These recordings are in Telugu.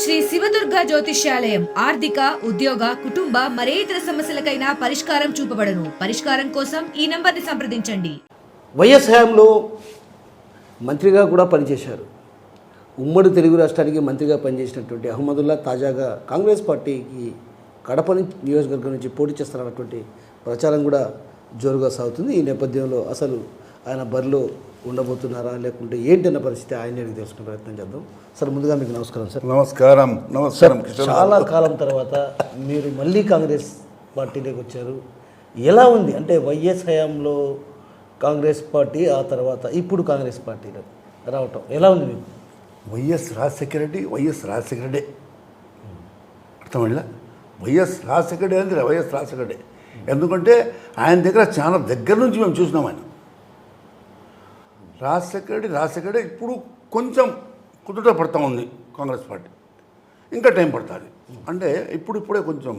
శ్రీ శివదుర్గ జ్యోతిష్యాలయం ఆర్థిక ఉద్యోగ కుటుంబ మరేతర సమస్యలకైనా పరిష్కారం చూపబడను. పరిష్కారం కోసం ఈ నంబర్ని సంప్రదించండి. వైఎస్ హయాంలో మంత్రిగా కూడా పనిచేశారు. ఉమ్మడి తెలుగు రాష్ట్రానికి మంత్రిగా పనిచేసినటువంటి అహ్మదుల్లా తాజాగా కాంగ్రెస్ పార్టీకి కడప నియోజకవర్గం నుంచి పోటీ చేస్తున్నటువంటి ప్రచారం కూడా జోరుగా సాగుతుంది. ఈ నేపథ్యంలో అసలు ఆయన బరిలో ఉండబోతున్నారా లేకుంటే ఏంటన్న పరిస్థితి ఆయన అడిగి తెలుసుకునే ప్రయత్నం చేద్దాం. సార్ ముందుగా మీకు నమస్కారం సార్. నమస్కారం. చాలా కాలం తర్వాత మీరు మళ్ళీ కాంగ్రెస్ పార్టీలోకి వచ్చారు. ఎలా ఉంది అంటే వైఎస్ హయాంలో కాంగ్రెస్ పార్టీ, ఆ తర్వాత ఇప్పుడు కాంగ్రెస్ పార్టీలో రావటం ఎలా ఉంది మీకు? వైఎస్ రాజశేఖర రెడ్డి అర్థమైందా? వైఎస్ రాజశేఖర రెడ్డి అంటే వైఎస్ రాజశేఖర రెడ్డి. ఎందుకంటే ఆయన దగ్గర చాలా దగ్గర నుంచి మేము చూసినాం. ఆయన రాజశేఖర రెడ్డి ఇప్పుడు కొంచెం కుదుట పడుతూ ఉంది కాంగ్రెస్ పార్టీ. ఇంకా టైం పడుతుంది. అంటే ఇప్పుడే కొంచెం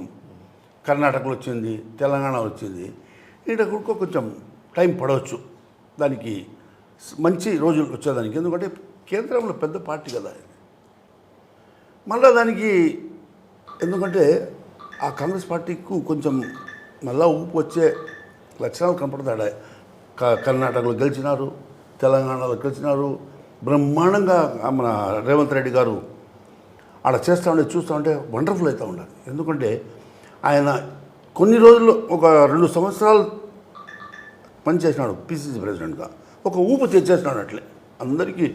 కర్ణాటకలో వచ్చింది, తెలంగాణ వచ్చింది. ఇక్కడ కూడా కొంచెం టైం పడవచ్చు దానికి, మంచి రోజులు వచ్చేదానికి. ఎందుకంటే కేంద్రంలో పెద్ద పార్టీ కదా మళ్ళీ దానికి. ఎందుకంటే ఆ కాంగ్రెస్ పార్టీకు కొంచెం మళ్ళా ఊపు వచ్చే లక్షణాలు కనపడతాడు. కర్ణాటకలో గెలిచినారు, తెలంగాణలో గెలిచినారు. బ్రహ్మాండంగా మన రేవంత్ రెడ్డి గారు అలా చేస్తూ ఉంటే చూస్తూ ఉంటే వండర్ఫుల్ అవుతూ ఉండాలి. ఎందుకంటే ఆయన కొన్ని రోజులు ఒక 2 సంవత్సరాలు పనిచేసినాడు పిసిసి ప్రెసిడెంట్గా. ఒక ఊపు తెచ్చేసినాడు అట్లే. అందరికీ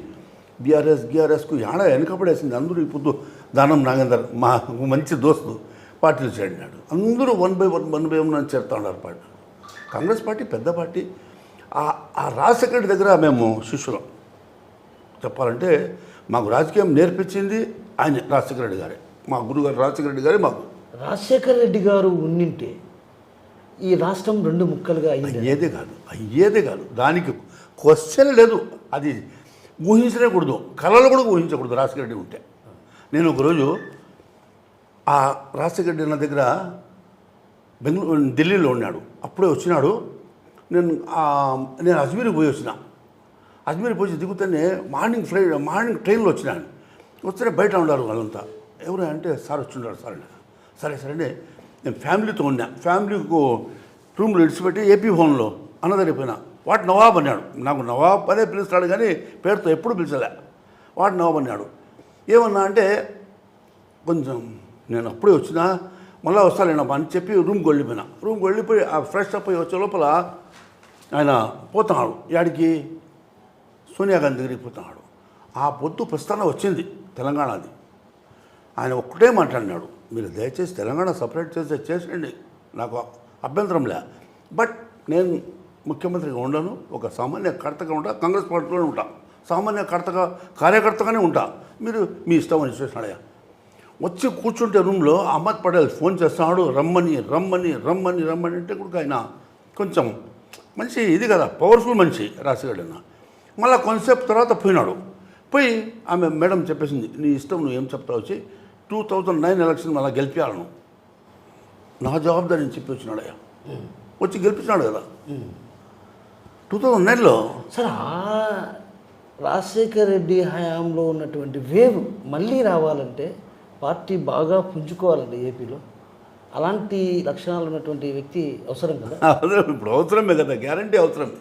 బీఆర్ఎస్కు ఆడ వెనకపడేసింది. అందరూ ఇప్పుడు దానం నాగేందర్ మా మంచి దోస్తు పార్టీలు చేరినాడు. అందరూ 1 by 1 అని చేరుతూ ఉన్నారు పార్టీ. కాంగ్రెస్ పార్టీ పెద్ద పార్టీ. ఆ రాజశేఖర రెడ్డి దగ్గర మేము శిష్యులం. చెప్పాలంటే మాకు రాజకీయం నేర్పించింది ఆయన రాజశేఖర రెడ్డి గారే. మా గురుగారు రాజశేఖర రెడ్డి గారే మాకు. రాజశేఖర రెడ్డి గారు ఉండింటే ఈ రాష్ట్రం 2 ముక్కలుగా అయ్యేదే కాదు. దానికి క్వశ్చన్ లేదు. అది ఊహించలేకూడదు, కళలు కూడా ఊహించకూడదు రాజశేఖర రెడ్డి ఉంటే. నేను ఒకరోజు ఆ రాజశేఖర రెడ్డి నా దగ్గర ఢిల్లీలో ఉన్నాడు. అప్పుడే వచ్చినాడు. నేను అజ్మీర్కి పోయి వచ్చిన. అజ్మీర్కి పోయి దిగుతానే మార్నింగ్ ట్రైన్లో వచ్చినాను. వస్తే బయట ఉన్నారు వాళ్ళంతా. ఎవరు అంటే సార్ వచ్చిండారు సార్. సరే నేను ఫ్యామిలీతో ఉన్నా. ఫ్యామిలీకు రూమ్లో ఇడిచిపెట్టి ఏపీ భవన్లో అన్నదరిపోయినా. వాటి నవాబ్ అన్నాడు. నాకు నవాబ్ అదే పిలుస్తాడు కానీ పేరుతో ఎప్పుడు పిలిచలే. వాటి నవాబ్ అన్నాడు. ఏమన్నా అంటే కొంచెం నేను అప్పుడే వచ్చినా మళ్ళీ వస్తాలేనమ్మా అని చెప్పి రూమ్కి వెళ్ళిపోయి ఆ ఫ్రెష్ అప్ అయ్యి వచ్చే లోపల ఆయన పోతున్నాడు. యాడికి? సోనియా గాంధీ దగ్గరికి పోతున్నాడు. ఆ పొద్దు ప్రస్థానం వచ్చింది తెలంగాణది. ఆయన ఒక్కటే మాట్లాడినాడు, మీరు దయచేసి తెలంగాణ సపరేట్ చేసేయండి, నాకు అభ్యంతరంలే. బట్ నేను ముఖ్యమంత్రిగా ఉండను, ఒక సామాన్య కర్తగా ఉంటా, కాంగ్రెస్ పార్టీలోనే ఉంటా, సామాన్య కార్యకర్తగానే ఉంటా, మీరు మీ ఇష్టం అని చేసినాడయ్యా. వచ్చి కూర్చుంటే రూమ్లో అహ్మద్ పటేల్ ఫోన్ చేస్తున్నాడు, రమ్మని అంటే కూడా ఆయన కొంచెం మంచి ఇది కదా, పవర్ఫుల్ మనిషి రాసిగడన. మళ్ళీ కొంతసేపు తర్వాత పోయి ఆమె మేడం చెప్పేసింది, నీ ఇష్టం, నువ్వు ఏం చెప్తావు, వచ్చి 2009 ఎలక్షన్ మళ్ళీ గెలిపించాలను, నా జవాబుదారి అని చెప్పి వచ్చినాడయ్యా. వచ్చి గెలిపించినాడు కదా 2009లో. సార్ రాజశేఖర రెడ్డి హయాంలో ఉన్నటువంటి వేవ్ మళ్ళీ రావాలంటే పార్టీ బాగా పుంజుకోవాలండి ఏపీలో. అలాంటి లక్షణాలు ఉన్నటువంటి వ్యక్తి అవసరం కదా. ఇప్పుడు అవసరమే కదా, గ్యారంటీ అవసరమే.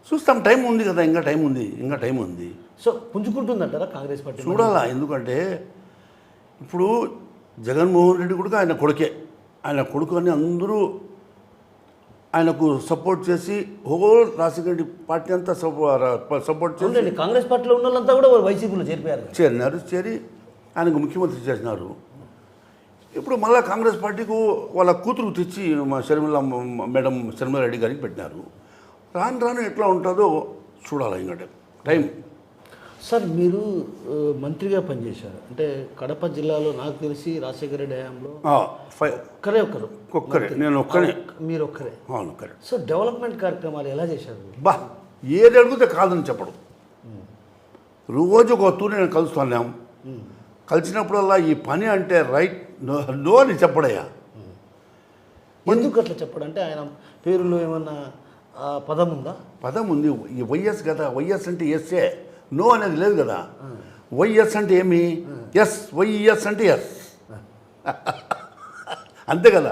చూస్తాం, టైం ఉంది కదా, ఇంకా టైం ఉంది. సో పుంజుకుంటుందంటారా కాంగ్రెస్ పార్టీ? చూడాలా. ఎందుకంటే ఇప్పుడు జగన్మోహన్ రెడ్డి కూడా ఆయన కొడుకే. ఆయన కొడుకు అని అందరూ ఆయనకు సపోర్ట్ చేసి హోల్ రాజశేఖర రెడ్డి పార్టీ అంతా సపోర్ట్ చేసి కాంగ్రెస్ పార్టీలో ఉన్న వాళ్ళంతా కూడా వైసీపీలో చేరి ఆయనకు ముఖ్యమంత్రి చేసినారు. ఇప్పుడు మళ్ళీ కాంగ్రెస్ పార్టీకు వాళ్ళ కూతురు తెచ్చి మా మేడం శర్మిలారెడ్డి గారికి పెట్టినారు. రాను ఎట్లా ఉంటుందో చూడాలి, ఇంకా టైం. సార్ మీరు మంత్రిగా పనిచేశారు అంటే కడప జిల్లాలో నాకు తెలిసి రాజశేఖర రెడ్డి హయాంలో నేను ఒక్కరే. మీరు ఒక్కరే? అవును, ఒక్కరే. సో డెవలప్మెంట్ కార్యక్రమాలు ఎలా చేశారు? ఏది అడిగితే కాదని చెప్పడం. రోజు ఒక తూరి నేను కలుస్తున్నాం. కలిసినప్పుడల్లా ఈ పని అంటే రైట్ నో అని చెప్పడయ్యా. ఎందుకు అట్లా చెప్పడం? అంటే ఆయన పేరులో ఏమన్నా పదం ఉందా? పదం ఉంది. ఈ వైఎస్ కదా, వైఎస్ అంటే ఎస్ఏ, నో అనేది లేదు కదా. వైఎస్ అంటే ఏమి ఎస్, వైఎస్ అంటే ఎస్. అంతే కదా,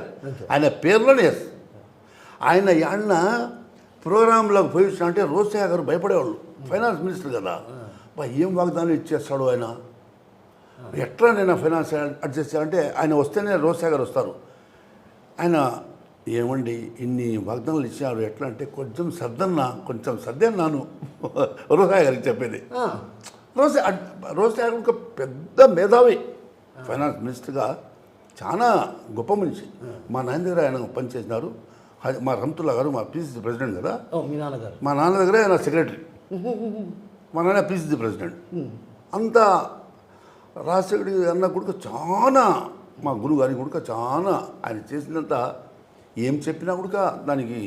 ఆయన పేరులోనే ఎస్. ఆయన యాన్న ప్రోగ్రాంలోకి పోయి వచ్చిన అంటే రోసయ్య గారు భయపడేవాళ్ళు, ఫైనాన్స్ మినిస్టర్ కదా. ఏం వాగ్దానం ఇచ్చేస్తాడు ఆయన, ఎట్లా నేను ఫైనాన్స్ అడ్జస్ట్ చేయాలంటే ఆయన వస్తేనే రోసయ్య గారు వస్తారు. ఆయన ఏమండి ఇన్ని వాగ్దానాలు ఇచ్చారు ఎట్లా అంటే కొంచెం సర్దన్నాను రోసయ్య గారికి చెప్పేది. రోసయ్య గారు ఒక పెద్ద మేధావి, ఫైనాన్స్ మినిస్టర్గా చాలా గొప్ప మనిషి. మా నాయన దగ్గర ఆయన పనిచేసినారు. మా రమతుల్లా గారు మా పిసిసి ప్రెసిడెంట్ కదా, మా నాన్న దగ్గర ఆయన సెక్రటరీ, మా నాన్న పిసిసి ప్రెసిడెంట్. అంతా రాజశేఖర్ అన్న కూడా చాలా, మా గురువు గారి కూడా చాలా ఆయన చేసినంత ఏం చెప్పినా కూడా దానికి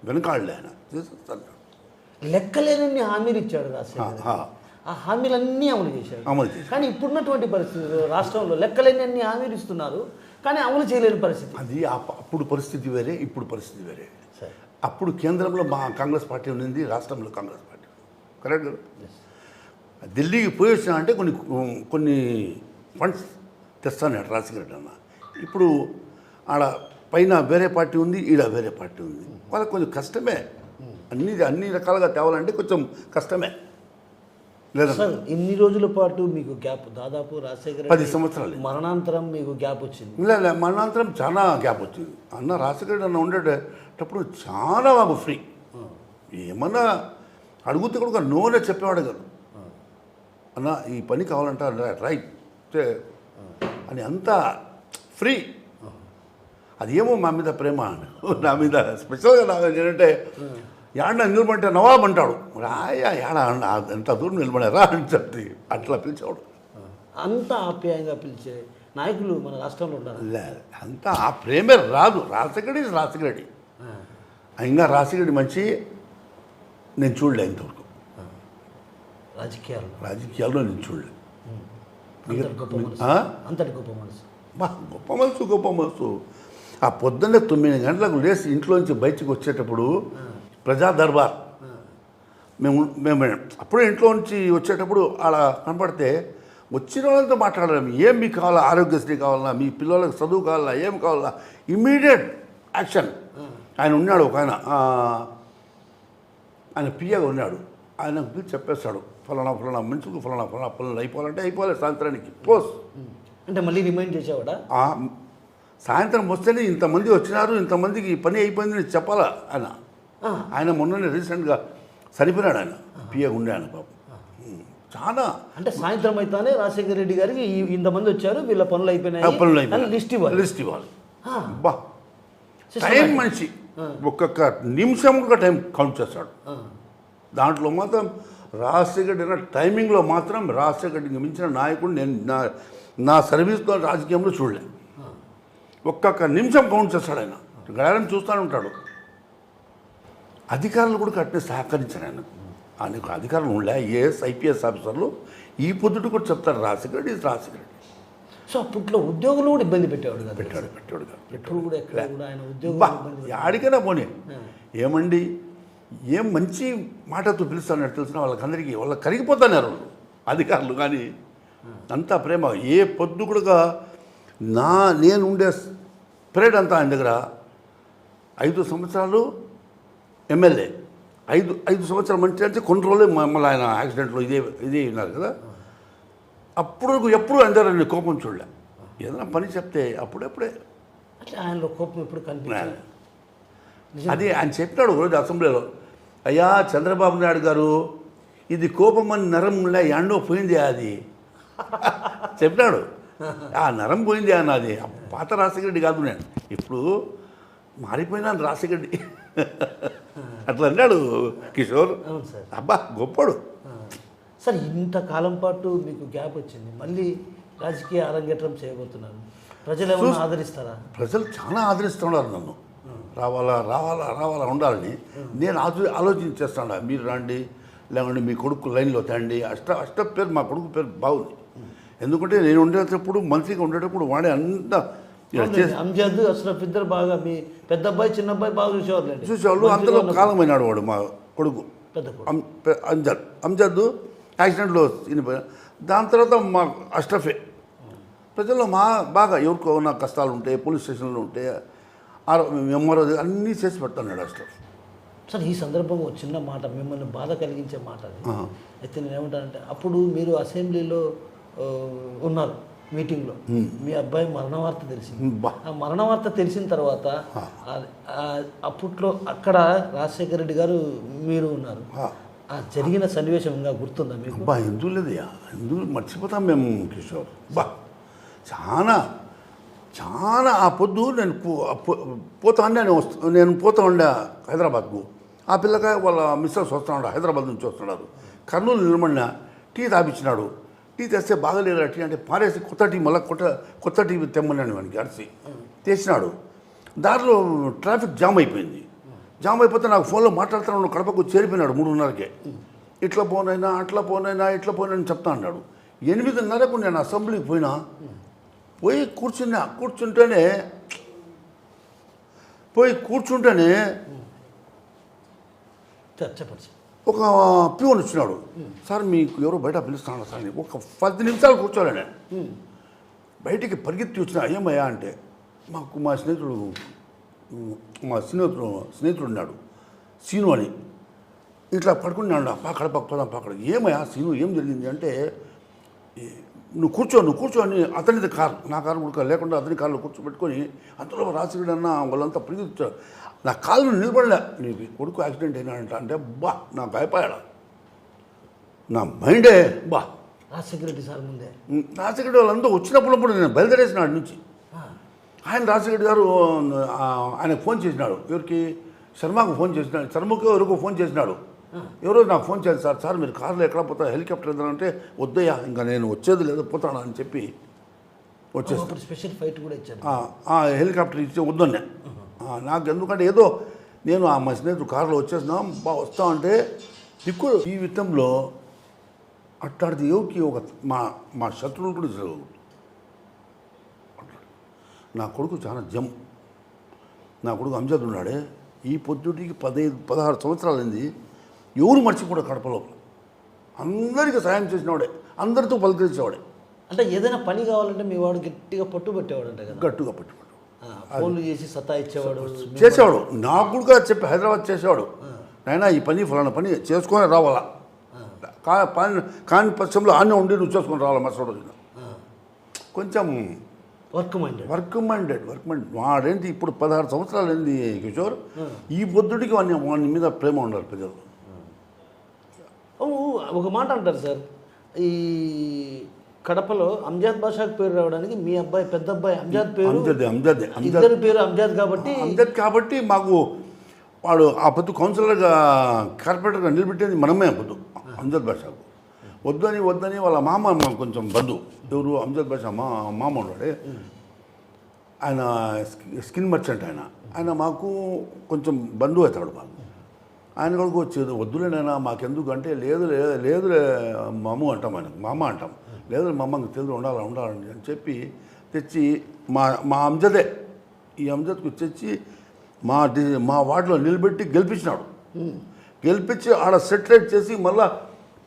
వెనకాడలే ఆయన చేసేస్తాడు. లెక్కలేనన్ని హామీలు ఇచ్చాడు రాజశేఖర్, ఆ హామీలన్నీ అమలు చేశాడు. కానీ ఇప్పుడున్నటువంటి పరిస్థితులు రాష్ట్రంలో లెక్కలేనన్ని హామీలు ఇస్తున్నారు కానీ అమలు చేయలేని పరిస్థితి. అది అప్పుడు పరిస్థితి వేరే, ఇప్పుడు పరిస్థితి వేరే. అప్పుడు కేంద్రంలో మా కాంగ్రెస్ పార్టీ ఉన్నింది, రాష్ట్రంలో కాంగ్రెస్ పార్టీ, కరెక్ట్ కదా. ఢిల్లీకి పోయి వచ్చినా అంటే కొన్ని ఫండ్స్ తెస్తాను రాజశేఖర్ అన్న. ఇప్పుడు ఆడ పైన వేరే పార్టీ ఉంది, ఈడ వేరే పార్టీ ఉంది, వాళ్ళకి కొంచెం కష్టమే. అన్ని రకాలుగా తేవాలంటే కొంచెం కష్టమే. లేదా సార్ ఇన్ని రోజుల పాటు మీకు గ్యాప్, దాదాపు రాజశేఖర్ 10 సంవత్సరాలు మరణాంతరం మీకు గ్యాప్ వచ్చింది. లేదు, మరణాంతరం చాలా గ్యాప్ వచ్చింది. అన్న రాజశేఖర్ అన్న ఉండేటప్పుడు చాలా మాకు ఫ్రీ, ఏమన్నా అడుగుతే కూడా నోనే చెప్పేవాడు కదా. అన్న ఈ పని కావాలంటే రైట్ అని అంతా ఫ్రీ. అదేమో మా మీద ప్రేమ, నా మీద స్పెషల్గా నా ఏంటంటే యాడ నిలబడితే నవాబ్ అంటాడు, రాయా యాడ ఎంత దూరం నిలబడారా అని చెప్పి అట్లా పిలిచేవాడు. అంత ఆప్యాయంగా పిలిచే నాయకులు మన రాష్ట్రంలో ఉన్నారు. అంతా ఆ ప్రేమే రాదు. రాజశేఖరెడ్డి ఇంకా రాజశేఖరెడ్డి మంచి నేను చూడలే ఇంతవరకు రాజకీయాల్లో నేను చూడలే. అంతటి గొప్ప మనసు, గొప్ప మనసు. ఆ పొద్దున్నే 9 గంటలకు లేచి ఇంట్లోంచి బయటకు వచ్చేటప్పుడు ప్రజా దర్బార్ మేము అప్పుడే ఇంట్లో నుంచి వచ్చేటప్పుడు అలా కనపడితే వచ్చిన వాళ్ళతో మాట్లాడలేము. ఏం మీకు కావాలా, ఆరోగ్యశ్రీ కావాలా, మీ పిల్లలకు చదువు కావాలా, ఏం కావాలా, ఇమ్మీడియట్ యాక్షన్. ఆయన ఉన్నాడు ఒక ఆయన పియ్యగా ఉన్నాడు, ఆయన పిలిచి చెప్పేస్తాడు ఫలానా మంచుకు ఫలానా పనులు అయిపోవాలంటే అయిపోవాలి, సాయంత్రానికి పోస్ అంటే మళ్ళీ రిమైండ్ చేసేవాడా. సాయంత్రం వస్తేనే ఇంతమంది వచ్చినారు, ఇంతమందికి ఈ పని అయిపోయిందని చెప్పాలా. ఆయన మొన్ననే రీసెంట్గా చనిపోయినాడు, ఆయన పియ్యగా ఉండే ఆయన పాపం. చాలా అంటే సాయంత్రం అయితేనే రాజశేఖర రెడ్డి గారికి ఇంతమంది వచ్చారు, వీళ్ళ పనులు అయిపోయినాయి లిస్ట్ ఇవ్వాలి. బా టైం మనిషి ఒక్కొక్క నిమిషం కూడా టైం కౌంట్ చేస్తాడు. దాంట్లో మాత్రం రాజశేఖర్ టైమింగ్లో మాత్రం రాజశేఖర్కి మించిన నాయకుడు నేను నా సర్వీస్లో రాజకీయంలో చూడలే. ఒక్కొక్క నిమిషం కౌంట్ చేస్తాడు ఆయన, గడారం చూస్తూనే ఉంటాడు. అధికారులు కూడా కట్టిన సహకరించారు ఆయనకు అధికారులు ఉండే ఐఏఎస్ ఐపీఎస్ ఆఫీసర్లు ఈ పొద్దుట కూడా చెప్తారు రాజశేఖర్. సో అప్పట్లో ఉద్యోగులు కూడా ఇబ్బంది పెట్టేవాడు కదా. పెట్టాడు ఎప్పుడు కూడా ఎక్కడ కూడా ఆయన ఉద్యోగులు ఆడికైనా పోనీ ఏమండి ఏం మంచి మాటతో పిలుస్తానని తెలిసిన వాళ్ళకందరికీ వాళ్ళకి కరిగిపోతున్నారు అధికారులు. కానీ అంతా ప్రేమ. ఏ పొద్దు కూడా నేను ఉండే పీరియడ్ అంతా ఆయన దగ్గర 5 సంవత్సరాలు ఎమ్మెల్యే, 5 సంవత్సరాల మంచి అంటే కొన్ని రోజులే మళ్ళీ ఆయన యాక్సిడెంట్లో ఇదే ఉన్నారు కదా. అప్పుడు ఎప్పుడు అందరూ కోపం చూడలే. ఏదైనా పని చెప్తే అప్పుడెప్పుడే అంటే ఆయనలో కోపం ఎప్పుడు కనిపించాలి. అది ఆయన చెప్పినాడు ఒకరోజు అసెంబ్లీలో, అయ్యా చంద్రబాబు నాయుడు గారు ఇది కోపం అని నరం ఎండో పోయింది అది చెప్పినాడు. ఆ నరం పోయింది అన్నది. పాత రాజశేఖర రెడ్డి కాదు, నేను ఇప్పుడు మారిపోయినాను రాజశేఖర రెడ్డి అట్లా అన్నాడు కిషోర్. అబ్బా గొప్పడు సార్. ఇంతకాలం పాటు మీకు గ్యాప్ వచ్చింది, మళ్ళీ రాజకీయ అరంగేట్రం చేయబోతున్నారు. ప్రజలు ఏమైనా ఆదరిస్తారా? ప్రజలు చాలా ఆదరిస్తున్నారు నన్ను. రావాలా ఉండాలని నేను ఆలోచించేస్తాను. మీరు రండి, లేకుంటే మీ కొడుకు లైన్లో తండి. అష్ట పేరు మా కొడుకు పేరు బాగుంది. ఎందుకంటే నేను ఉండేటప్పుడు మంత్రిగా ఉండేటప్పుడు వాడే అంతా అంజద్ అష్రఫ్ ఇద్దరు బాగా, మీ పెద్ద అబ్బాయి చిన్న అబ్బాయి బాగా చూసేవాళ్ళు. అందులో కాలమైనాడు వాడు మా కొడుకు అంజద్ యాక్సిడెంట్లో దాని తర్వాత మా అష్రఫే ప్రజల్లో బాగా ఎవరికో ఉన్న కష్టాలు ఉంటాయి, పోలీస్ స్టేషన్లో ఉంటే ఎంఆర్ఓ అన్నీ చేసి పెడతాడు అష్రఫ్. సార్ ఈ సందర్భంగా ఒక చిన్న మాట, మిమ్మల్ని బాధ కలిగించే మాట అది. అయితే నేను ఏమంటానంటే, అప్పుడు మీరు అసెంబ్లీలో ఉన్నారు మీటింగ్లో, మీ అబ్బాయి మరణ వార్త తెలిసింది. ఆ మరణ వార్త తెలిసిన తర్వాత అప్పట్లో అక్కడ రాజశేఖర రెడ్డి గారు మీరు ఉన్నారు. ఆ జరిగిన సన్నివేశం ఇంకా గుర్తుందా మీకు? ఎందుకు లేదు, ఎందుకు మర్చిపోతాం మేము కిషోర్. చాలా చాలా ఆ పొద్దు నేను పోతా ఉండే, నేను పోతా ఉండే హైదరాబాద్కు. ఆ పిల్లకాయ వాళ్ళ మిస్సెస్ వస్తున్నాడు, హైదరాబాద్ నుంచి వస్తున్నాడు. కర్నూలు నిలబడిన టీ తాపించినాడు. టీ తెస్తే బాగలేదు టీ అంటే పారేసి కొత్త టీ మళ్ళీ కొత్త టీ తెమ్మన్నాను వానికి అరిసి తెచ్చినాడు. దారిలో ట్రాఫిక్ జామ్ అయిపోయింది. జామ్ అయిపోతే నాకు ఫోన్లో మాట్లాడుతున్నాడు, కడపకు చేరిపోయినాడు 3:30కే. ఇట్లా పోనైనా అట్లా పోనైనా ఇట్లా పోనైనా చెప్తా అన్నాడు. 8:30కు నేను అసెంబ్లీకి పోయి కూర్చుంటేనే చెప్పండి. ఒక ప్యూన్ వచ్చినాడు. సార్ మీకు ఎవరో బయట పిలుస్తున్నాడు సార్, ఒక 10 నిమిషాలు కూర్చోలే నేను. బయటికి పరిగెత్తి వచ్చిన, ఏమయ్యా అంటే మా స్నేహితుడు ఉన్నాడు సీను అని, ఇట్లా పడుకున్నాడు. పాకడ పాకడ ఏమయ్యా సీను ఏం జరిగింది అంటే, నువ్వు కూర్చో అని అతనిది కారు, నా కారు కూడా లేకుండా అతని కారులో కూర్చోబెట్టుకొని అంతలో రాజశేఖర్ అన్న వాళ్ళంతా పరిగెత్తారు. నా కాళ్ళు నిలబడలే, నీకు కొడుకు యాక్సిడెంట్ అయినాడంట అంటే నాకు అయిపోయాడు. నా మైండే రాజశేఖర రెడ్డి సార్ ముందే, రాజశేఖర రెడ్డి వాళ్ళంతా వచ్చినప్పుడు నేను బయలుదేరేసినాడు నుంచి. ఆయన రాజశేఖర గారు ఆయనకు ఫోన్ చేసినాడు. ఎవరికి? శర్మకు ఫోన్ చేసినాడు. శర్మకు ఎవరికో ఫోన్ చేసినాడు. ఎవరో నాకు ఫోన్ చేయాలి సార్ మీరు కారులో ఎక్కడ పోతా, హెలికాప్టర్ వెళ్తానంటే వద్దయ్యా ఇంకా నేను వచ్చేది లేదు పోతాను అని చెప్పి వచ్చేస్తాను. స్పెషల్ ఫ్లైట్ కూడా ఇచ్చాను. హెలికాప్టర్ ఇచ్చి వద్దన్నా నాకు, ఎందుకంటే ఏదో నేను మా స్నేహితుడు కారులో వచ్చేసినాం వస్తామంటే దిక్కు జీవితంలో అట్లాంటిది ఎవరికి ఒక మా శత్రువులు కూడా జరగదు. నా కొడుకు చాలా నా కొడుకు అంజద్ ఉన్నాడే, ఈ పొద్దుటికి 15-16 సంవత్సరాలు అయింది. ఎవరు మర్చిపోయాడు కడపలో. అందరికీ సాయం చేసినవాడే, అందరితో పలకరించేవాడే. అంటే ఏదైనా పని కావాలంటే మీ వాడు గట్టిగా పట్టుబట్టేవాడు అంటే కదా? గట్టిగా పట్టుబట్టు ఫోన్లు చేసి సతాయిచ్చేవాడు, చేసేవాడు. నాకు కూడా చెప్పి హైదరాబాద్ చేసేవాడు, నాయనా ఈ పని ఫలానా పని చేసుకొని రావాలా, కాని పక్షంలో ఆనే ఉండి నువ్వు చేసుకొని రావాలా మసోడు. కొంచెం వర్క్ మైండెడ్ వాడేంటి ఇప్పుడు 16 సంవత్సరాలు ఏంది కిషోర్, ఈ పొద్దుడికి వాని మీద ప్రేమ ఉండాలి ప్రజలు. ఒక మాట అంటారు సార్, ఈ కడపలో అంజాద్ బాషాకు పేరు రావడానికి మీ అబ్బాయి పెద్ద అబ్బాయి అంజాద్ పేరు, ఇద్దరు పేరు అంజాద్ కాబట్టి మాకు వాడు ఆ పొద్దు కౌన్సిలర్గా కార్పొరేటర్గా నిలబెట్టేది మనమే ఆ పొద్దు అంజాద్ బాషాకు. వద్దని వాళ్ళ మామ కొంచెం బంధు, ఎవరు అంజద్ బాషా మామ ఉన్నాడే, ఆయన స్కిన్ మర్చెంట్. ఆయన మాకు కొంచెం బంధువు అవుతాడు మాకు. ఆయన కొడుకు వచ్చేది వద్దులేనైనా మాకెందుకు అంటే, లేదు మామ అంటాం, లేదు మా అమ్మకి తెలుగు ఉండాలని అని చెప్పి తెచ్చి మా అంజదే, ఈ అంజద్కు తెచ్చి మా వార్డులో నిలబెట్టి గెలిపించి ఆడ సెటిలైట్ చేసి మళ్ళా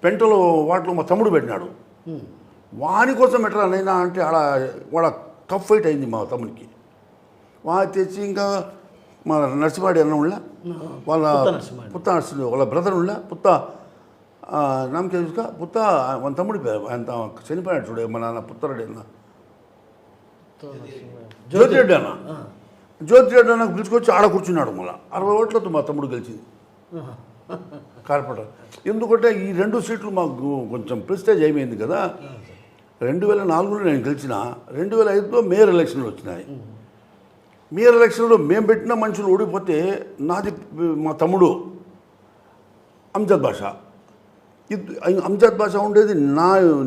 పెంటలో వాటిలో మా తమ్ముడు పెట్టినాడు. వాని కోసం ఎట్లా నైనా అంటే వాడ టఫ్ ఫైట్ అయింది మా తమ్ముడికి. తెచ్చి ఇంకా మా నర్సిపాడి అన్న ఉళ్ళ వాళ్ళ పుత్త నర్సింది వాళ్ళ బ్రదర్ ఉళ్ళ పుత్త నామకే చూసుకా పుత్త మన తమ్ముడి పేరు ఆయన చనిపోయాడు చూడే మా నాన్న పుత్తరెడ్డి అన్న, జ్యోతిరెడ్డి అన్నకు పిలుచుకొచ్చి ఆడ కూర్చున్నాడు. మళ్ళీ 60 ఓట్లతో మా తమ్ముడు గెలిచింది కార్పొరేటర్. ఎందుకంటే ఈ 2 సీట్లు మాకు కొంచెం ప్రెస్టేజ్ అయిపోయింది కదా. 2004లో నేను గెలిచిన, 2005లో మేయర్ ఎలక్షన్లు వచ్చినాయి. మేయర్ ఎలక్షన్లో మేము పెట్టిన మనుషులు ఓడిపోతే నాది మా తమ్ముడు అంజద్ బాషా, అంజద్ బాషా ఉండేది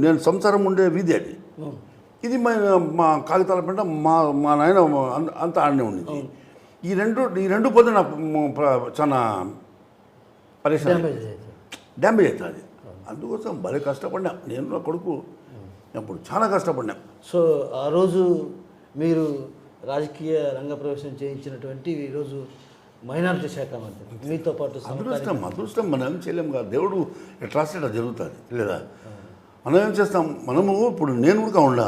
నేను సంసారం ఉండే వీధి అది. ఇది మా కాగితాల పెంట మా నాయన అంతా ఆడనే ఉండేది. ఈ రెండు పోతే నాకు చాలా డ్యామేజ్ అవుతుంది. అందుకోసం భలే కష్టపడినా నేను, నా కొడుకు అప్పుడు చాలా కష్టపడినా. సో ఆ రోజు మీరు రాజకీయ రంగ ప్రవేశం చేయించినటువంటి ఈరోజు మైనారిటీ శాఖ మంత్రి, మీతో పాటు అదృష్టం మనం ఏం చేయలేము కదా, దేవుడు ఎట్లా రాస్తే అట్లా జరుగుతుంది లేదా. మనం ఏం చేస్తాం, మనము ఇప్పుడు నేను కూడా ఉండా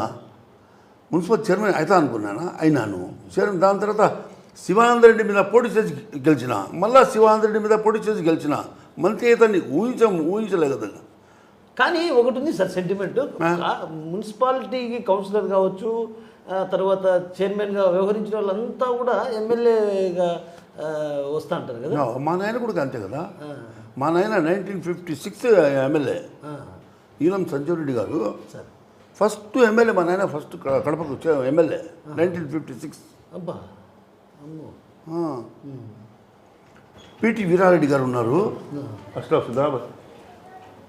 మున్సిపల్ చైర్మన్ అవుతా అనుకున్నాను, అయినాను చైర్మన్. దాని తర్వాత శివానంద రెడ్డి మీద పోటీ చేసి గెలిచిన, మళ్ళీ శివానంద రెడ్డి మీద పోటీ చేసి గెలిచిన మంత్రి అయితే ఊహించలేదు కదా. కానీ ఒకటి ఉంది సార్ సెంటిమెంట్, మున్సిపాలిటీకి కౌన్సిలర్ కావచ్చు, తర్వాత చైర్మన్గా వ్యవహరించిన వాళ్ళంతా కూడా ఎమ్మెల్యేగా వస్తూ అంటారు కదా. మా నాయన కూడా అంతే కదా. మా నాయన 1956 ఎమ్మెల్యే ఈలం సంజీవ్ రెడ్డి గారు ఫస్ట్ ఎమ్మెల్యే. మా నాయన ఫస్ట్ కడపకు వచ్చే ఎమ్మెల్యే 1956. అబ్బా అమ్మో. పిటి వీరారెడ్డి గారు ఉన్నారు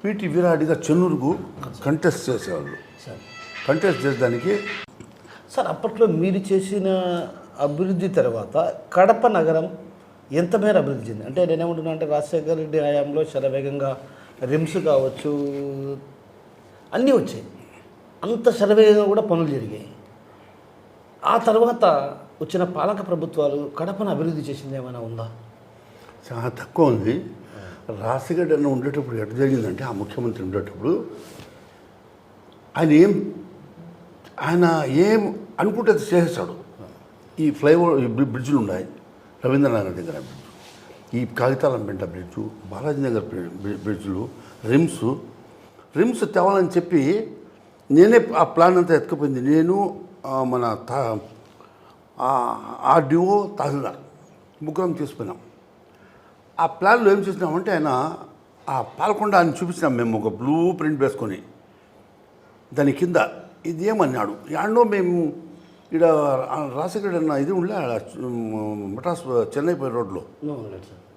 పిటి వీరారెడ్డి గారు చెన్నూరుకు కంటెస్ట్ చేసేవాళ్ళు. కంటెస్ట్ చేసేదానికి సార్ అప్పట్లో మీరు చేసిన అభివృద్ధి తర్వాత కడప నగరం ఎంత మేర అభివృద్ధి చెంది? అంటే నేనేమంటున్నా అంటే రాజశేఖర రెడ్డి హయాంలో శరవేగంగా రిమ్స్ కావచ్చు అన్నీ వచ్చాయి, అంత శరవేగంగా కూడా పనులు జరిగాయి. ఆ తర్వాత వచ్చిన పాలక ప్రభుత్వాలు కడపను అభివృద్ధి చేసింది ఏమైనా ఉందా? చాలా తక్కువ ఉంది. రాజశేఖర్ అన్న ఉండేటప్పుడు ఎట్లా జరిగిందంటే, ఆ ముఖ్యమంత్రి ఉండేటప్పుడు ఆయన ఏం అనుకుంటే అది చేసేస్తాడు. ఈ ఫ్లైఓవర్ బ్రిడ్జ్లు ఉన్నాయి, రవీంద్రనగర్ దగ్గర బ్రిడ్జ్, ఈ కాగితాలంపేట బ్రిడ్జు, బాలాజీ నగర్ బ్రిడ్జ్లు, రిమ్స్ తేవాలని చెప్పి నేనే ఆ ప్లాన్ అంతా ఎత్తుకుపోయింది. నేను మన ఆర్డీఓ తహసీల్దార్ ముగ్గురం తీసుకున్నాం. ఆ ప్లాన్లో ఏం చేసినామంటే, ఆయన ఆ పాలకొండ అని చూపించినాం మేము, ఒక బ్లూ ప్రింట్ వేసుకొని. దాని కింద ఇది ఏమన్నాడు, యాడో మేము ఇక్కడ రాజశేఖర్ అన్న ఇది ఉండే మటాస్ చెన్నై పోయే రోడ్లో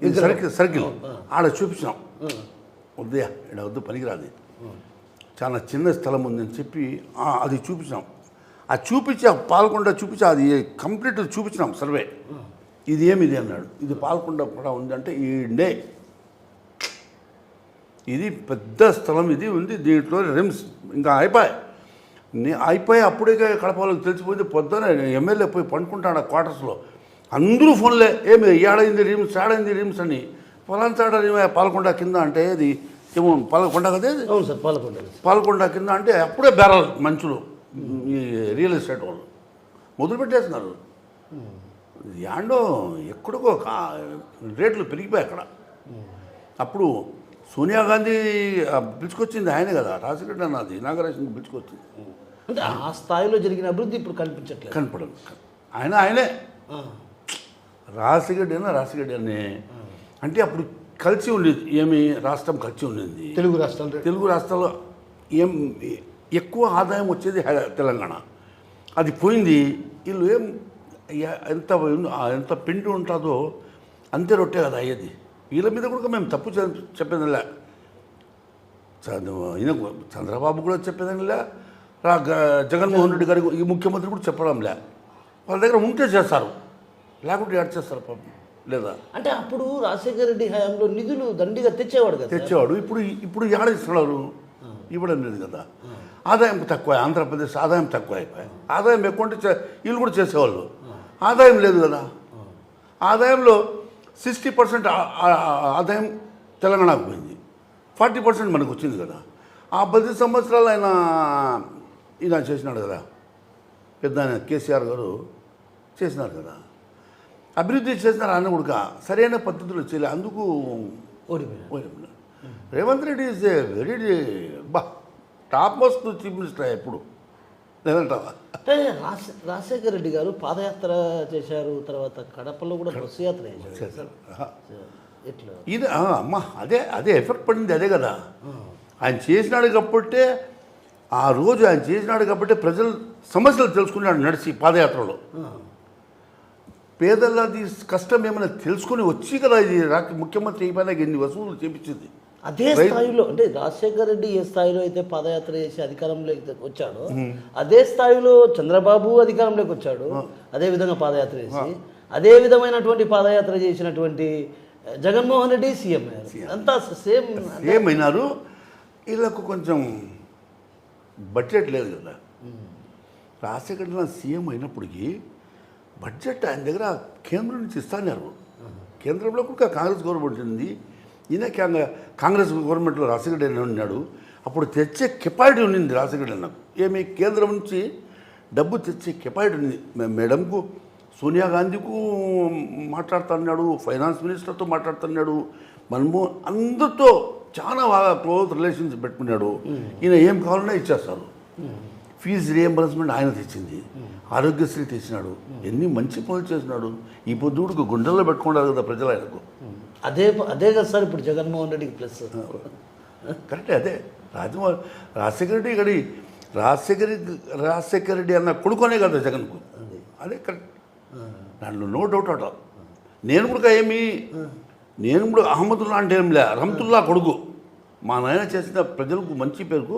ఇది సర్కిల్ ఆడ చూపించినాం. వద్దయా ఇక్కడ వద్దు, పనికిరాదు, చాలా చిన్న స్థలం ఉందని చెప్పి అది చూపించినాం. అది చూపించి ఆ పాలకొండ చూపించి అది కంప్లీట్ చూపించినాం సర్వే. ఇది ఏమిది అన్నాడు, ఇది పాలకొండ కూడా ఉందంటే ఈడే ఇది పెద్ద స్థలం ఇది ఉంది, దీంట్లో రిమ్స్ ఇంకా అయిపోయి అప్పుడే కడప వాళ్ళకి తెలిసిపోయింది. పొద్దున ఎమ్మెల్యే పోయి పండుకుంటాడు ఆ క్వార్టర్స్లో, అందరూ ఫోన్లే ఏమి ఏడైంది రిమ్స్ అని. పొలాంచాడ పాలకొండ కింద అంటే అది ఏమో పాలకొండ కదే. అవును సార్, పాలకొండ కింద అంటే అప్పుడే బేరాలు మంచులు ఈ రియల్ ఎస్టేట్ వాళ్ళు మొదలుపెట్టేస్తున్నారు. యాండో ఎక్కడికో రేట్లు పెరిగిపోయాయి అక్కడ. అప్పుడు సోనియా గాంధీ పిలుచుకొచ్చింది ఆయనే కదా, రాజశేఖర్ అన్నది ఇనాగరేషన్ పిలుచుకొచ్చింది. అంటే ఆ స్థాయిలో జరిగిన అభివృద్ధి ఇప్పుడు కనిపించట్లేదు, కనపడదు. ఆయనే రాజశేఖర్ అనే అంటే అప్పుడు కలిసి ఉండేది, ఏమి రాష్ట్రం కలిసి ఉండింది. తెలుగు రాష్ట్రాల్లో ఏం ఎక్కువ ఆదాయం వచ్చేది తెలంగాణ, అది పోయింది. వీళ్ళు ఎంత పిండి ఉంటుందో అంతే రొట్టె కదా అయ్యేది. వీళ్ళ మీద కూడా మేము తప్పు చెప్పేదిలే, చంద్రబాబు కూడా చెప్పేదానిలే, జగన్మోహన్ రెడ్డి గారికి ఈ ముఖ్యమంత్రి కూడా చెప్పడంలే. వాళ్ళ దగ్గర ఉంటే చేస్తారు, లేకుంటే యాడ్ చేస్తారు పాపం లేదా. అంటే అప్పుడు రాజశేఖర రెడ్డి హయాంలో నిధులు దండిగా తెచ్చేవాడు కదా. ఇప్పుడు యాడ ఇస్తున్నారు, ఇవ్వడం లేదు కదా. ఆదాయం తక్కువ, ఆంధ్రప్రదేశ్ ఆదాయం తక్కువ అయిపోయాయి. ఆదాయం ఎక్కువ ఉంటే వీళ్ళు కూడా చేసేవాళ్ళు, ఆదాయం లేదు కదా. ఆదాయంలో 60% ఆదాయం తెలంగాణకు పోయింది, 40% మనకు వచ్చింది కదా. ఆ 10 సంవత్సరాలు ఈయన చేసినాడు కదా, పెద్ద కేసీఆర్ గారు చేసినారు కదా, అభివృద్ధి చేసినారు. ఆయన కూడా సరైన పద్ధతిలో చేయలే, అందుకు ఓడిపోయినాడు. Revanth Reddy is a very top most chief minister ఎప్పుడు లేదంటావా. అంటే రాజశేఖర రెడ్డి గారు పాదయాత్ర చేశారు, తర్వాత కడపలో కూడా బస్సు యాత్ర చేశారు. ఎట్లా ఇది అమ్మా అదే ఎఫెక్ట్ పడింది, అదే కదా. ఆయన చేసినాడు కాబట్టే, ఆ రోజు ఆయన చేసినాడు కాబట్టి ప్రజలు సమస్యలు తెలుసుకున్నాడు నడిచి పాదయాత్రలో. పేదలది కష్టం ఏమైనా తెలుసుకుని వచ్చి కదా ఇది ముఖ్యమంత్రి అయిపోయినాక ఎన్ని వసూలు చేపించింది. అదే స్థాయిలో అంటే రాజశేఖర రెడ్డి ఏ స్థాయిలో అయితే పాదయాత్ర చేసి అధికారంలోకి వచ్చాడో, అదే స్థాయిలో చంద్రబాబు అధికారంలోకి వచ్చాడు, అదే విధంగా పాదయాత్ర చేసి అదే విధమైనటువంటి పాదయాత్ర చేసినటువంటి జగన్మోహన్ రెడ్డి సీఎం అంతా సేమ్ అయినారు. వీళ్ళకు కొంచెం బడ్జెట్ లేదు కదా. రాజశేఖర్ రెడ్డి సీఎం అయినప్పటికీ బడ్జెట్ ఆయన దగ్గర కేంద్రం నుంచి ఇస్తాన్నారు. కేంద్రంలో కూడా కాంగ్రెస్ గవర్నమెంట్ ఉంది, ఈయన కాంగ్రెస్ గవర్నమెంట్లో రాజశేఖర్ రెడ్డి ఉన్నాడు. అప్పుడు తెచ్చే కెపాసిటీ ఉండింది రాజశేఖర్ నాకు. ఏమి కేంద్రం నుంచి డబ్బు తెచ్చే కెపాసిటీ ఉంది. మేడంకు సోనియా గాంధీకు మాట్లాడుతున్నాడు, ఫైనాన్స్ మినిస్టర్తో మాట్లాడుతున్నాడు, మన్మోహన్ అందరితో చాలా బాగా క్లోజ్ రిలేషన్స్ పెట్టుకున్నాడు. ఈయన ఏం కావాలన్నా ఇచ్చేస్తారు. ఫీజు రియంబర్స్మెంట్ ఆయన తెచ్చింది, ఆరోగ్యశ్రీ తెచ్చినాడు, ఎన్ని మంచి పనులు చేసినాడు. ఈ పొద్దుడికి గుండెల్లో పెట్టుకున్నారు కదా ప్రజలు ఆయనకు. అదే కదా సార్ ఇప్పుడు జగన్మోహన్ రెడ్డికి ప్లస్. కరెక్టే. అదే రాజశేఖర రెడ్డి అన్న కొడుకునే కదా జగన్కు. అదే కరెక్ట్, దాంట్లో నో డౌట్ అట. నేను కూడా అహ్మదుల్లా అంటే ఏం లే, రహమతుల్లా కొడుకు. మా నాయన చేసిన ప్రజలకు మంచి పేరుకు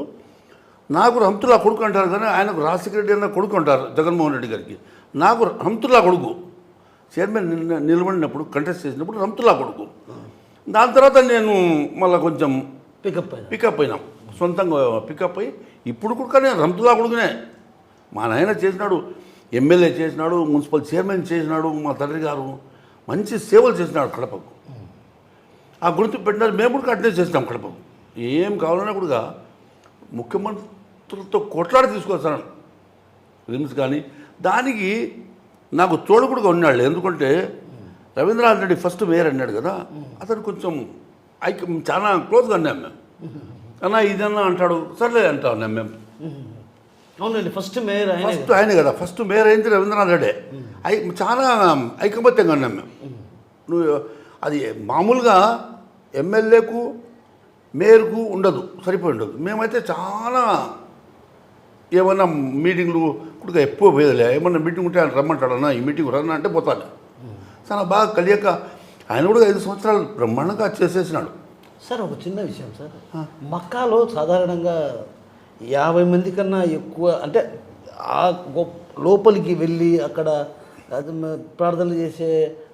నాకు రహమతుల్లా కొడుకు అంటారు, కానీ ఆయనకు రాజశేఖర రెడ్డి అన్న కొడుకు అంటారు జగన్మోహన్ రెడ్డి గారికి. నాకు రహమతుల్లా కొడుకు. చైర్మన్ నిలబడినప్పుడు కంటెస్ట్ చేసినప్పుడు రహమతుల్లా కొడుకు. దాని తర్వాత నేను మళ్ళీ కొంచెం పికప్ అయినాం, సొంతంగా పికప్ అయ్యి ఇప్పుడు కూడా నేను రహమతుల్లా కొడుకునే. మా నాయన చేసినాడు, ఎమ్మెల్యే చేసినాడు, మున్సిపల్ చైర్మన్ చేసినాడు, మా తండ్రి గారు మంచి సేవలు చేసినాడు కడపకు. ఆ గుర్తు పెట్టినారు, మేము కూడా అట్లే చేసినాం కడపకు. ఏం కావాలన్నా కూడా ముఖ్యమంత్రులతో కొట్లాడి తీసుకొస్తాను రిమ్స్ కానీ. దానికి నాకు తోడు కూడా ఉన్నాడు. ఎందుకంటే రవీంద్రనాథ్ రెడ్డి ఫస్ట్ మేయర్ అన్నాడు కదా, అతను కొంచెం చాలా క్లోజ్గా అన్నాం మేము. అన్నా ఇదన్నా అంటాడు, సర్లే అంటాం మేము. అవునండి, ఫస్ట్ మేయర్ ఆయనే కదా, ఫస్ట్ మేయర్ అయింది రవీంద్రనాథ్ రెడ్డి. చాలా ఐకమత్యంగా అన్నాం మేము. నువ్వు అది మామూలుగా ఎమ్మెల్యేకు మేయర్కు ఉండదు, సరిపోయి ఉండదు. మేమైతే చాలా ఏమన్నా మీటింగ్లు కూడా ఎక్కువ పోయేదిలే. ఏమన్నా మీటింగ్ ఉంటే ఆయన రమ్మంటాడన్నా, ఈ మీటింగ్ రన్నా అంటే పోతాను. చాలా బాగా కలియక ఆయన కూడా 5 సంవత్సరాలు బ్రహ్మాండంగా చేసేసినాడు. సార్ ఒక చిన్న విషయం సార్, మక్కాలో సాధారణంగా 50 మంది కన్నా ఎక్కువ అంటే ఆ లోపలికి వెళ్ళి అక్కడ ప్రార్థనలు చేసే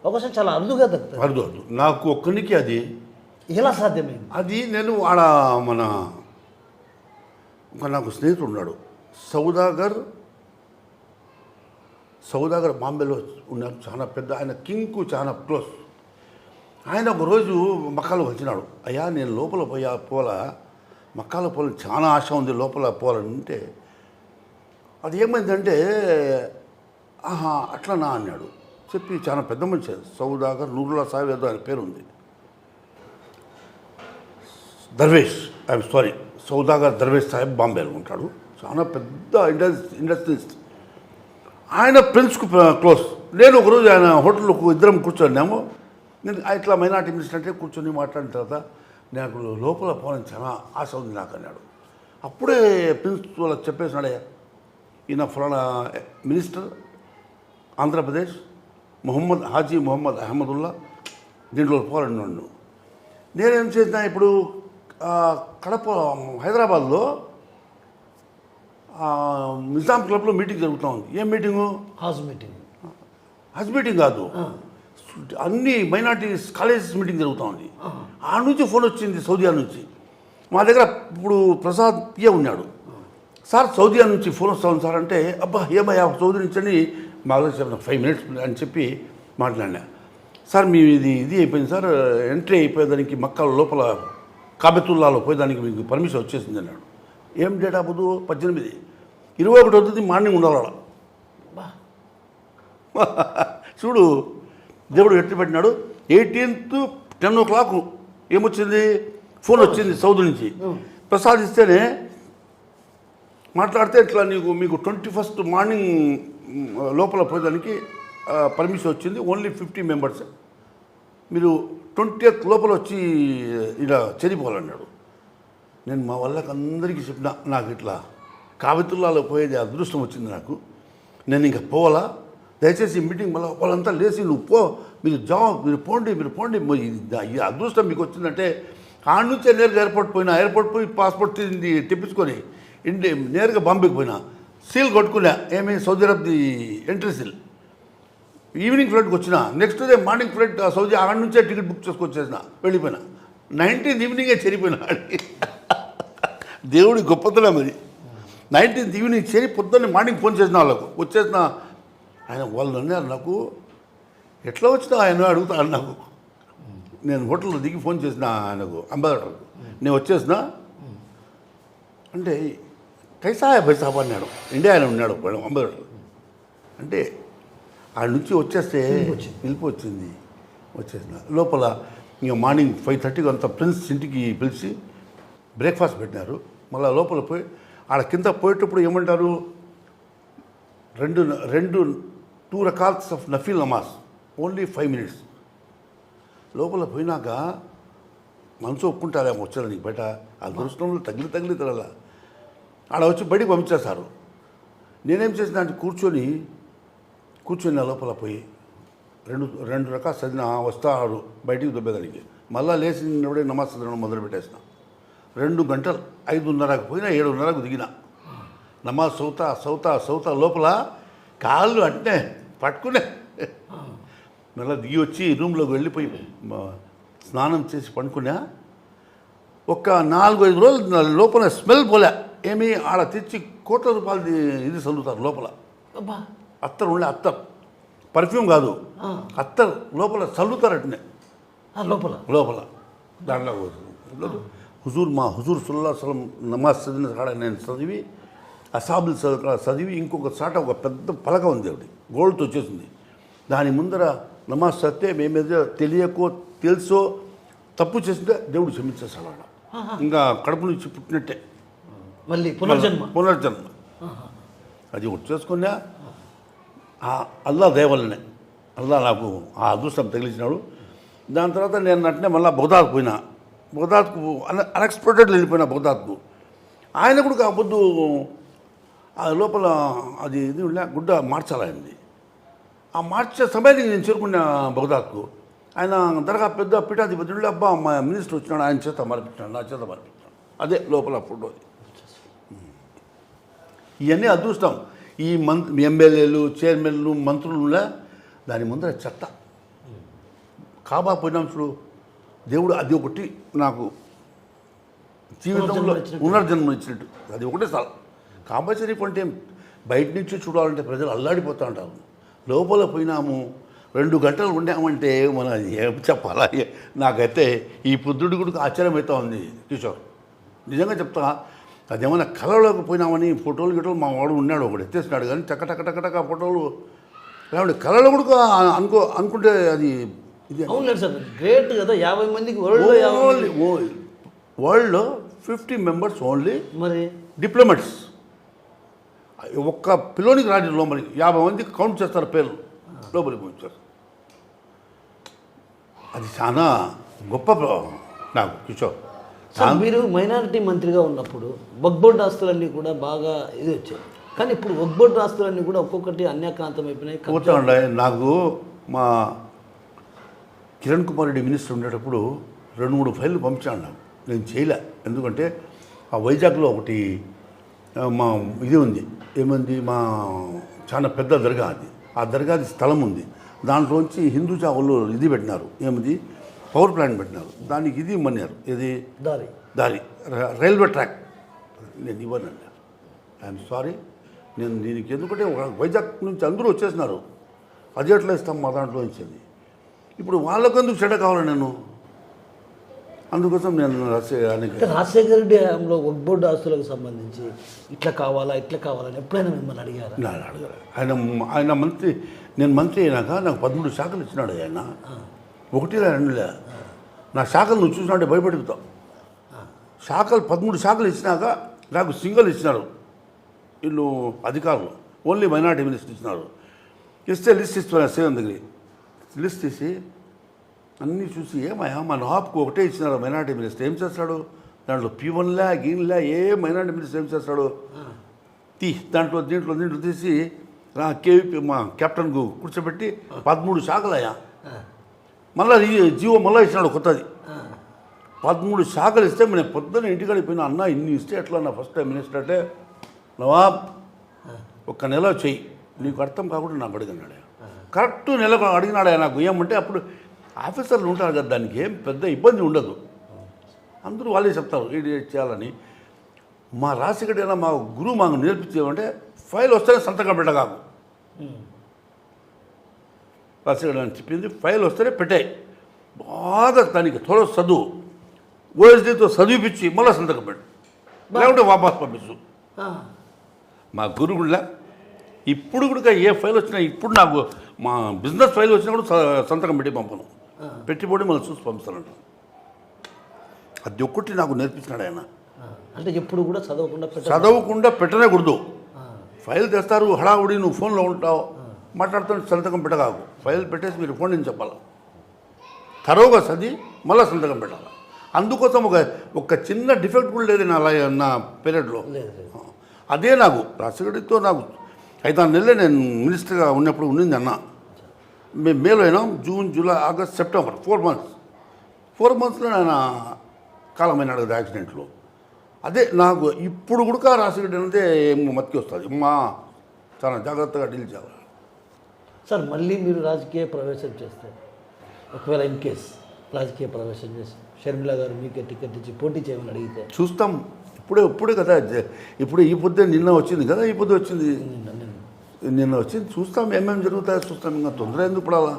అవకాశం చాలా అరుదుగా దక్కుతుంది. అరుదు నాకు ఒక్కరికి అది ఎలా సాధ్యమైంది? అది నేను ఆడ నాకు స్నేహితుడు ఉన్నాడు, సౌదాగర్ బాంబేలో ఉన్నాడు, చాలా పెద్ద ఆయన, కింగ్కు చాలా క్లోజ్. ఆయన ఒకరోజు మక్కాలో వచ్చినాడు. అయ్యా నేను లోపల పోలా, మక్కాలో పోలని చాలా ఆశ ఉంది, లోపల పోవాలంటే. అది ఏమైందంటే ఆహా అట్లనా అన్నాడు. చెప్పి చాలా పెద్ద మనిషి సౌదాగర్ నూరుల్లా సాహెబ్ ఏదో ఆయన పేరు ఉంది, దర్వేష్, ఐఎమ్ సారీ, సౌదాగర్ దర్వేష్ సాహెబ్ బాంబేలో ఉంటాడు. చాలా పెద్ద ఇండస్ట్రియలిస్ట్. ఆయన ఫ్రెండ్స్కు క్లోజ్. నేను ఒకరోజు ఆయన హోటల్లో ఇద్దరం కూర్చొన్నాము. నేను ఇట్లా మైనార్టీ మినిస్టర్ అంటే కూర్చొని మాట్లాడిన తర్వాత నాకు లోపల పోవాలని చాలా ఆశ ఉంది నాకు అన్నాడు. అప్పుడే ప్రిన్సిపల్ చెప్పేసినాడే, ఈయన ఫలానా మినిస్టర్ ఆంధ్రప్రదేశ్ హాజీ మొహమ్మద్ అహ్మదుల్లా దీంట్లో పోవాలన్నాడు. నేనేం చేసిన, ఇప్పుడు కడప హైదరాబాద్లో నిజాం క్లబ్లో మీటింగ్ జరుగుతూ ఉంది. ఏం మీటింగు? హజ్ మీటింగ్ కాదు, అన్ని మైనార్టీస్ కాలేజెస్ మీటింగ్ జరుగుతూ ఉంది. ఆ నుంచి ఫోన్ వచ్చింది సౌదియా నుంచి. మా దగ్గర ఇప్పుడు ప్రసాద్ పిఏ ఉన్నాడు. సార్ సౌదియా నుంచి ఫోన్ వస్తా ఉంది సార్ అంటే, అబ్బా ఏమయ్యా సౌదీ నుంచి అని మా దగ్గర చెప్పిన 5 minutes అని చెప్పి మాట్లాడినా. సార్ మీ ఇది అయిపోయింది సార్, ఎంట్రీ అయిపోయేదానికి మక్కా లోపల కాబెతుల్లాలో పోయేదానికి మీకు పర్మిషన్ వచ్చేసింది అన్నాడు. ఏం డేట్ అవ్వదు? 18, 21 అవుతుంది, మార్నింగ్ ఉండాలి. చూడు దేవుడు ఎట్టి పెట్టినాడు. 18th 10 o'clock ఏమొచ్చింది, ఫోన్ వచ్చింది సౌదీ నుంచి. ప్రసాద్ ఇస్తేనే మాట్లాడితే ఇట్లా మీకు 21st మార్నింగ్ లోపల పోయేదానికి పర్మిషన్ వచ్చింది, ఓన్లీ 50 members, మీరు 20th లోపల వచ్చి ఇలా చేరిపోవాలన్నాడు. నేను మా వాళ్ళకి అందరికీ చెప్పిన, నాకు ఇట్లా కావితుల్లాలో పోయేది అదృష్టం వచ్చింది నాకు, నేను ఇంకా పోవాలా, దయచేసి మీటింగ్ మళ్ళీ వాళ్ళంతా లేచి నువ్వు పో, మీరు పోండి ఈ అదృష్టం మీకు వచ్చిందంటే ఆడ నుంచే నేరుగా ఎయిర్పోర్ట్ పోయి పాస్పోర్ట్ తెప్పించుకొని నేరుగా బాంబేకి పోయినా, సీల్ కొట్టుకున్నా, ఏమి సౌదీ అరబ్ది ఎంట్రీ సీల్. ఈవినింగ్ ఫ్లైట్కి వచ్చిన, next day morning flight Saudi, ఆడ నుంచే టికెట్ బుక్ చేసుకొచ్చేసిన, వెళ్ళిపోయినా. 19th ఈవినింగే చేరిపోయినా. దేవుడి గొప్పతనం అది. 19th ఈవినింగ్ చేరి పొద్దున్నే మార్నింగ్ ఫోన్ చేసిన వాళ్ళకు వచ్చేసిన. ఆయన వాళ్ళు అన్నారు నాకు, ఎట్లా వచ్చినా ఆయన అడుగుతాడు నాకు. నేను హోటల్లో దిగి ఫోన్ చేసిన ఆయనకు, అంబాసిడర్కు, నేను వచ్చేసిన అంటే కైసా బైసాబ్ అన్నాడు, ఇండియాలో ఉన్నాడు అంబేద్కర్. అంటే ఆడ నుంచి వచ్చేస్తే పిలుపు వచ్చింది. వచ్చేసిన లోపల ఇంకా మార్నింగ్ 5:30కి అంతా ప్రిన్స్ ఇంటికి పిలిచి బ్రేక్ఫాస్ట్ పెట్టినారు. మళ్ళీ లోపల పోయి ఆడ కింద పోయేటప్పుడు ఏమంటారు, టూ రకాల్స్ ఆఫ్ నఫీల్ నమాజ్, ఓన్లీ 5 minutes. లోపల పోయినాక మనసు ఒప్పుకుంటారేమో వచ్చారు నీకు బయట ఆ దృష్టంలో తగిలి తిరగల ఆడ వచ్చి బయటికి పంపించేస్తారు. నేనేం చేసిన అంటే కూర్చొని నా లోపల పోయి రెండు రకాలు చదివిన వస్తాడు బయటికి దుబ్బేదానికి. మళ్ళీ లేచి నిన్నప్పుడే నమాజ్ చదవడం మొదలు పెట్టేసిన. 2 గంటలు 5:30కు పోయినా 7:30కు దిగిన. నమాజ్ సౌతా లోపల కాళ్ళు అంటే పట్టుకునే మళ్ళీ దిగి వచ్చి రూమ్లోకి వెళ్ళిపోయి స్నానం చేసి పండుకున్నా. ఒక 4-5 రోజులు లోపల స్మెల్ పోలే. ఏమి ఆడ తెచ్చి కోట్ల రూపాయలది ఇది చల్లుతారు లోపల. అత్తరు ఉండే అత్తర్, పర్ఫ్యూమ్ కాదు, అత్తర్ లోపల చల్లుతారటనే లోపల దాంట్లో హుజూర్ సల్లల్లాహు అలైహి వసల్లం నమాజ్ చదివిన కాడ నేను చదివి అసాబుల్ చదివి ఇంకొక చాట ఒక పెద్ద పలక ఉంది, ఒకటి గోల్డ్తో వచ్చేసింది. దాని ముందర నమాజ్ చదివితే మేమేదో తెలియకో తెలుసో తప్పు చేసింటే దేవుడు క్షమించేస్తాడు. ఆడ ఇంకా కడుపు నుంచి పుట్టినట్టే మళ్ళీ పునర్జన్మ. అది ఒకటి చేసుకున్నా. అల్లా దేవలనే అల్లా నాకు ఆ అదృష్టం తగిలించినాడు. దాని తర్వాత నేను అట్నే మళ్ళీ బగ్దాద్కు పోయినా. బగ్దాద్కు అన్ఎక్స్పెక్టెడ్లీ వెళ్ళిపోయినా బగ్దాద్కు. ఆయన కూడా ఆ పొద్దు ఆ లోపల అది ఇది గుడ్డ మార్చాలైంది. ఆ మార్చే సమయానికి నేను చేరుకున్నా బగ్దాద్కు. ఆయన దర్గా పెద్ద పీఠాధిపతి ఉండే, అబ్బా మా మినిస్టర్ వచ్చినాడు, ఆయన చేత మరిపించాడు, నా చేత మరిపించాడు. అదే లోపల ఫోటో. ఇవన్నీ అదృష్టం. ఈ ఎమ్మెల్యేలు, చైర్మన్లు, మంత్రులు దాని ముందర చెత్త. కాబా పోయినప్పుడు దేవుడు అది ఒకటి నాకు జీవితంలో పునర్జన్మ ఇచ్చినట్టు, అది ఒకటే చాలు. కాబా షరీఫ్ అంటే బయట నుంచి చూడాలంటే ప్రజలు అల్లాడిపోతూ ఉంటారు. లోపల పోయినాము 2 గంటలు ఉండామంటే మనం ఏం చెప్పాలా. నాకైతే ఈ పుత్రుడి కూడా ఆశ్చర్యం అవుతా ఉంది కిషోర్, నిజంగా చెప్తా. అదేమన్నా కళలోకి పోయినామని ఫోటోలు మా వాడు ఉన్నాడు, ఒకటి ఎత్తేసినాడు, కానీ టక ఫోటోలు లేవండి. కళలో కూడా అనుకుంటే అది ఇది సార్ గ్రేట్ కదా. 50 మందికి వరల్డ్లో 50 members ఓన్లీ మరి డిప్లొమాట్స్. ఒక్క పిల్లోనికి రాజు లోపలికి 50 మందికి కౌంట్ చేస్తారు పేర్లు, లోపలికి పంపించారు. అది చాలా గొప్ప నాకు కిషోర్. సార్ మీరు మైనారిటీ మంత్రిగా ఉన్నప్పుడు వక్ఫ్ బోర్డు ఆస్తులన్నీ కూడా బాగా ఇది వచ్చాయి, కానీ ఇప్పుడు వక్ఫ్ బోర్డు ఆస్తులన్నీ కూడా ఒక్కొక్కటి అన్యాక్రాంతం అయిపోయినాయి. పోతా ఉండే. నాకు మా కిరణ్ కుమార్ రెడ్డి మినిస్టర్ ఉండేటప్పుడు 2-3 ఫైళ్ళు పంపించాను. నాకు నేను చేయలే, ఎందుకంటే ఆ వైజాగ్లో ఒకటి మా ఇది ఉంది, ఏముంది, మా చాలా పెద్ద దర్గా అది. ఆ దర్గాది స్థలం ఉంది, దాంట్లోంచి హిందూజా వాళ్ళు ఇది పెట్టినారు, ఏమిది పవర్ ప్లాంట్ పెట్టినారు. దానికి ఇది ఇమ్మన్నారు, ఇది దారి రైల్వే ట్రాక్. నేను ఇవ్వనండి, ఐఎమ్ సారీ. నేను దీనికి ఎందుకంటే వైజాగ్ నుంచి అందరూ వచ్చేసినారు, అది ఎట్లా ఇస్తాం మా దాంట్లో ఇచ్చింది. ఇప్పుడు వాళ్ళకెందుకు చెడ్డ కావాలి నేను, అందుకోసం నేను రాజశేఖర రెడ్డి హయాంలో వక్ఫ్ బోర్డు ఆస్తులకు సంబంధించి ఇట్లా కావాలని ఎప్పుడైనా మిమ్మల్ని అడిగారు? అడగారు. ఆయన మంత్రి, నేను మంత్రి అయినాక నాకు 13 శాఖలు ఇచ్చినాడు ఆయన. 1-2 నా శాఖలు నువ్వు చూసినాడే భయపడుతావు. శాఖలు 13 శాఖలు ఇచ్చినాక నాకు సింగిల్ ఇచ్చినారు వీళ్ళు అధికారులు, ఓన్లీ మైనారిటీ మినిస్టర్ ఇచ్చినారు. ఇస్తే లిస్ట్ ఇస్తున్నారు, సేవన్ దగ్గర లిస్ట్ తీసి అన్నీ చూసి, ఏమయ్యా మా నవాబ్కు ఒకటే ఇచ్చినారు మైనారిటీ మినిస్టర్, ఏం చేస్తాడు దాంట్లో పీవన్లా గీన్లా ఏ మైనారిటీ మినిస్టర్ ఏం చేస్తాడు, దీంట్లో తీసి కేవీపీ మా కెప్టెన్కు కూర్చోబెట్టి 13 శాఖలయ్యా. మళ్ళీ జీవో మళ్ళీ ఇచ్చినాడు కొత్తది, 13 శాఖలు ఇస్తే నేను పొద్దున్న ఇంటికాడికి పోయినా, అన్న ఇన్ని ఇస్తే ఎట్లా నా ఫస్ట్ టైం మినిస్టర్ అంటే, నవాబ్ 1 నెల చెయ్యి, నీకు అర్థం కాకుండా నాకు అడిగినాడు. కరెక్ట్ నెలకు అడిగినాడు నాకు. ఏమంటే అప్పుడు ఆఫీసర్లు ఉంటారు కదా, దానికి ఏం పెద్ద ఇబ్బంది ఉండదు, అందరూ వాళ్ళే చెప్తారు ఇది చేయాలని. మా రాజశేఖర్ మా గురువు మాకు నేర్పించేమంటే, ఫైల్ వస్తేనే సంతకం పెట్టగాకు. రాజశేఖర్ అని చెప్పింది, ఫైల్ వస్తేనే పెట్టాయి, బాగా దానికి త్వరగా చదువు, ఓఎస్డీతో చదివిపించి మళ్ళీ సంతకం పెట్టు. లేకుంటే వాపస్ పంపిస్తు. ఆ. మా గురుగుళ్ళ ఇప్పుడు కూడా ఏ ఫైల్ వచ్చినా ఇప్పుడు నాకు మా బిజినెస్ ఫైల్ వచ్చినా కూడా సంతకం పెట్టి పంపను, పెట్టిపోయి మళ్ళీ చూసి పంపిస్తానంట. అది ఒక్కటి నాకు నేర్పించినాడు ఆయన. అంటే ఎప్పుడు కూడా చదవకుండా పెట్టనే కూడదు. ఫైల్ తెస్తారు హడావుడి, నువ్వు ఫోన్లో ఉంటావు మాట్లాడుతూ సంతకం పెట్టగాకు. ఫైల్ పెట్టేసి మీరు ఫోన్ నుంచి చెప్పాలి, తరోగా చదివి మళ్ళీ సంతకం పెట్టాలి. అందుకోసం ఒక చిన్న డిఫెక్ట్ కూడా లేదు నా పీరియడ్లో. అదే నాకు రాజశేఖర్తో నాకు 5-6 నెలలే నేను మినిస్టర్గా ఉన్నప్పుడు ఉండింది అన్న. మేము మేలో అయినాం, జూన్, జూలై, ఆగస్ట్, సెప్టెంబర్ 4 మంత్స్లో ఆయన కాలమైనాడు కదా యాక్సిడెంట్లో. అదే నాకు ఇప్పుడు కూడా రాజశేఖర్ అంటే మతికి వస్తుంది. చాలా జాగ్రత్తగా డీల్ చేయాలి. సార్ మళ్ళీ మీరు రాజకీయ ప్రవేశం చేస్తే, ఒకవేళ ఇన్ కేస్ రాజకీయ ప్రవేశం చేసి షర్మిల గారు మీకే టికెట్ ఇచ్చి పోటీ చేయమని అడిగితే చూస్తాం. ఇప్పుడే కదా, ఇప్పుడు ఈ పొద్దు నిన్న వచ్చింది కదా, ఈ పొద్దు వచ్చింది, నిన్న వచ్చింది. చూస్తాం ఏమేమి జరుగుతాయో చూస్తాం. ఇంకా తొందర ఎందుకు పడాలా?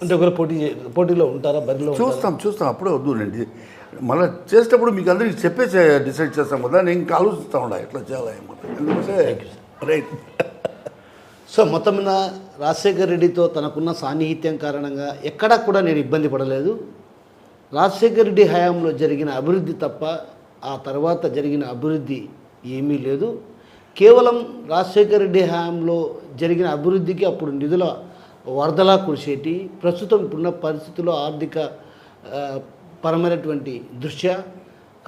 అంటే ఒకవేళ పోటీలో ఉంటారా, బరిలో చూస్తాం. అప్పుడే వద్దులేండి, మళ్ళీ చేసేటప్పుడు మీకు అందరికీ చెప్పేసి డిసైడ్ చేస్తాం కదా. నేను ఇంకా ఆలోచిస్తూ ఉండా ఎట్లా చేయాలా ఎందుకంటే రైట్. సో మొత్తం మీద రాజశేఖర్ రెడ్డితో తనకున్న సాన్నిహిత్యం కారణంగా ఎక్కడా కూడా నేను ఇబ్బంది పడలేదు. రాజశేఖర్ రెడ్డి హయాంలో జరిగిన అభివృద్ధి తప్ప ఆ తర్వాత జరిగిన అభివృద్ధి ఏమీ లేదు. కేవలం రాజశేఖర్ రెడ్డి హయాంలో జరిగిన అభివృద్ధికి అప్పుడు నిధుల వరదలా కురిసేటి, ప్రస్తుతం ఇప్పుడున్న పరిస్థితుల్లో ఆర్థిక పరమైనటువంటి దృష్ట్యా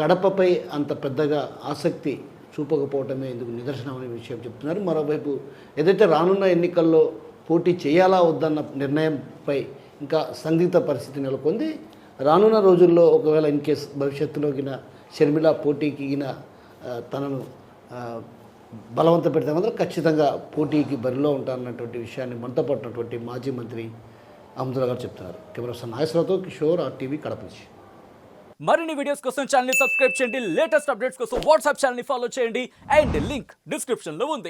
కడపపై అంత పెద్దగా ఆసక్తి చూపకపోవటమే ఇందుకు నిదర్శనం అనే విషయం చెప్తున్నారు. మరోవైపు ఏదైతే రానున్న ఎన్నికల్లో పోటీ చేయాలా వద్దన్న నిర్ణయంపై ఇంకా సందిగ్ధ పరిస్థితి నెలకొంది. రానున్న రోజుల్లో ఒకవేళ ఇన్ కేస్ భవిష్యత్తులో గిన షర్మిల పోటీకి గిన తనను బలవంత పెడితే మాత్రం ఖచ్చితంగా పోటీకి బరిలో ఉంటారన్నటువంటి విషయాన్ని మనతో పట్టినటువంటి మాజీ మంత్రి అహ్మదుల్లా గారు చెప్తున్నారు. కెమెరా పర్సన్ నాగేశ్వరరావుతో కిషోర్, RTV, కడప నుంచి. మరిన్ని వీడియోస్ కోసం ఛానల్ ని సబ్స్క్రైబ్ చేయండి, లేటెస్ట్ అప్డేట్స్ కోసం వాట్సాప్ ఛానల్ ని ఫాలో చేయండి అండ్ లింక్ డిస్క్రిప్షన్ లో ఉంది.